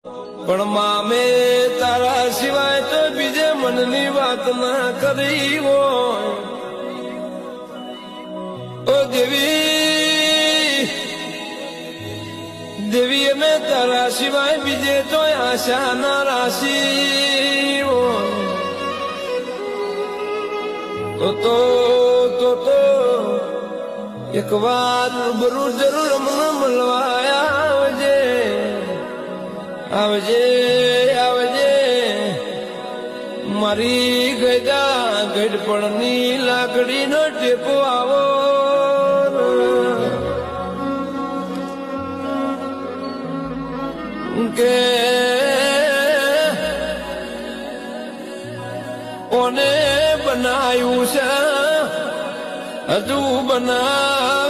પણ મામે તારા સિવાય તો બીજે મનની વાત ના કરી હોય. ઓ દેવી દેવી અમે તારા સિવાય બીજે તો આશા ના રાશી હોય. તો એક વાર રૂબરૂ જરૂર મને મળવા આવજે આવજે આવજે મારી ગયડા ગઢપણની લાકડીનો ટેકો આવો કે કોને બનાવ્યું છે હજુ બના